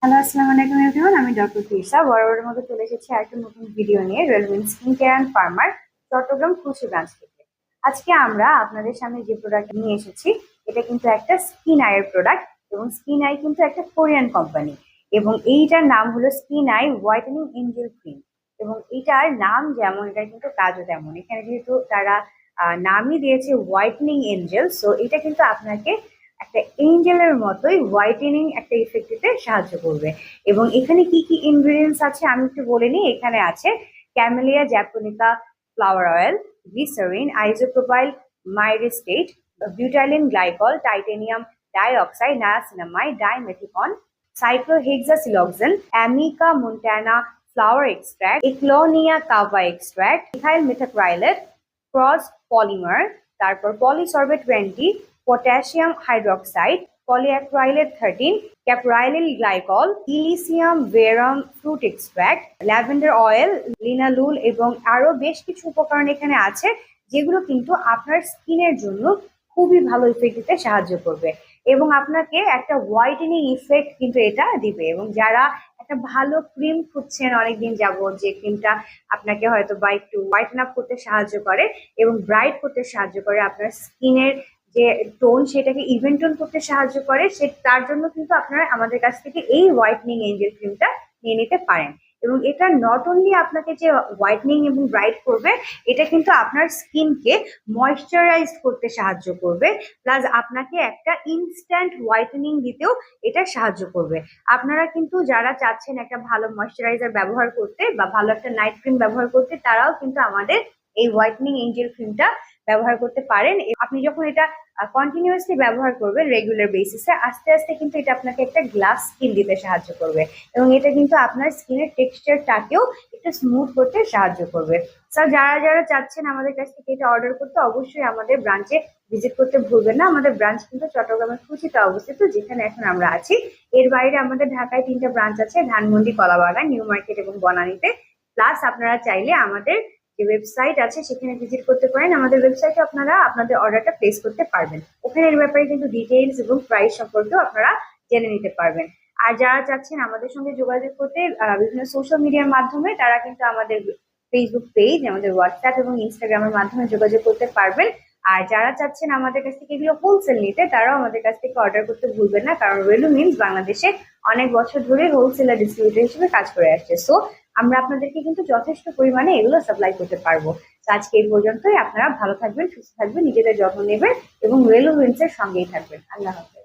Hello, আসসালামু আলাইকুম everyone. আমি ডক্টর তিশা বরাবরের মতো চলে এসেছি আরেকটা নতুন ভিডিও নিয়ে রেলওয়েন skin care and pharma Chattogram Khushi branch থেকে। আজকে আমরা আপনাদের সামনে যে প্রোডাক্ট নিয়ে এসেছি এটা কিন্তু একটা স্কিন আইয়ের প্রোডাক্ট এবং স্কিন আই কিন্তু একটা কোরিয়ান কোম্পানি এবং এইটার নাম হলো skin I whitening Angel cream. এবং এটার নাম যেমন এটা কিন্তু কাজও তেমন। এখানে যেহেতু তারা নামই দিয়েছে হোয়াইটেনিং এঞ্জেল, সো এটা কিন্তু আপনাকে একটা এঞ্জেলের মতোই হোয়াইটেনিং একটা ইফেক্ট দিতে সাহায্য করবে। এবং এখানে কি কি ইনগ্রেডিয়েন্টস আছে আমি একটু বলে নিই। এখানে আছে camellia japonica flower oil, glycerin, isopropyl myristate, butylene glycol, titanium dioxide, niacinamide, dimethicone, cyclohexasiloxane, arnica montana flower extract, ecklonia cava extract, ethyl methacrylate, cross polymer, তারপর polysorbate 20, potassium hydroxide, polyacrylate 13, caprylyl glycol, illicium verum fruit extract, lavender oil, linalool এবং আরো বেশ কিছু উপকরণ এখানে আছে যেগুলো কিন্তু আপনার স্কিনের জন্য খুবই ভালো ইফেক্ট দিতে সাহায্য করবে এবং আপনাকে একটা হোয়াইটেনিং ইফেক্ট কিন্তু এটা দিবে। এবং যারা একটা ভালো ক্রিম খুঁজছেন অনেকদিন যাবত, যে ক্রিমটা আপনাকে হয়তো বা একটু হোয়াইটেন আপ করতে সাহায্য করে এবং ব্রাইট করতে সাহায্য করে, আপনার স্কিনের যে টোন সেটাকে ইভেন টোন করতে সাহায্য করে, সে তার জন্য কিন্তু আপনারা আমাদের কাছ থেকে এই হোয়াইটনিং এঞ্জেল ক্রিমটা নিয়ে নিতে পারেন। এবং এটা নট অনলি আপনাকে যে হোয়াইটনিং এবং ব্রাইট করবে, এটা কিন্তু আপনার স্কিনকে ময়শ্চারাইজ করতে সাহায্য করবে, প্লাস আপনাকে একটা ইনস্ট্যান্ট হোয়াইটেনিং দিতেও এটা সাহায্য করবে। আপনারা কিন্তু যারা চাচ্ছেন একটা ভালো ময়শ্চারাইজার ব্যবহার করতে বা ভালো একটা নাইট ক্রিম ব্যবহার করতে, তারাও কিন্তু আমাদের এই হোয়াইটনিং এঞ্জেল ক্রিমটা ব্যবহার করতে পারেন। আপনি যখন এটা কন্টিনিউয়াসলি ব্যবহার করবেন রেগুলার বেসিসে, আস্তে আস্তে কিন্তু এটা আপনাকে একটা গ্লাস স্কিন দিতে সাহায্য করবে এবং এটা কিন্তু আপনার স্কিনের টেক্সচারটাকেও একটু স্মুথ করতে সাহায্য করবে। স্যার, যারা যারা চাচ্ছেন আমাদের কাছ থেকে এটা অর্ডার করতে, অবশ্যই আমাদের ব্রাঞ্চে ভিজিট করতে ভুলবেন না। আমাদের ব্রাঞ্চ কিন্তু চট্টগ্রামের খুশিতে অবস্থিত, যেখানে এখন আমরা আছি। এর বাইরে আমাদের ঢাকায় 3টা ব্রাঞ্চ আছে, ধানমন্ডি, কলাবাগান, নিউ মার্কেট এবং বনানীতে। প্লাস আপনারা চাইলে আমাদের যে ওয়েবসাইট আছে সেখানে ভিজিট করতে পারেন। আমাদের ওয়েবসাইটে আপনারা আপনাদের অর্ডারটা প্লেস করতে পারবেন। ওখানে এর ব্যাপারে কিন্তু ডিটেইলস এবং প্রাইস সম্পর্কেও আপনারা জেনে নিতে পারবেন। আর যারা চাচ্ছেন আমাদের সঙ্গে যোগাযোগ করতে বিভিন্ন সোশ্যাল মিডিয়ার মাধ্যমে, তারা কিন্তু আমাদের ফেসবুক পেজ, আমাদের হোয়াটসঅ্যাপ এবং ইনস্টাগ্রামের মাধ্যমে যোগাযোগ করতে পারবেন। আর যারা চাচ্ছেন আমাদের কাছ থেকে এগুলো হোলসেল নিতে, তারাও আমাদের কাছ থেকে অর্ডার করতে ভুলবেন না, কারণ রেলুমিন্স বাংলাদেশে অনেক বছর ধরে হোলসেলার ডিস্ট্রিবিউটর হিসেবে কাজ করে আসছে। সো আমরা আপনাদেরকে কিন্তু যথেষ্ট পরিমাণে এগুলো সাপ্লাই করতে পারবো। আজকে এই পর্যন্তই। আপনারা ভালো থাকবেন, সুস্থ থাকবেন, নিজেদের যত্ন নেবেন এবং রেলুমিন্সের সঙ্গেই থাকবেন। আল্লাহ হাফেজ।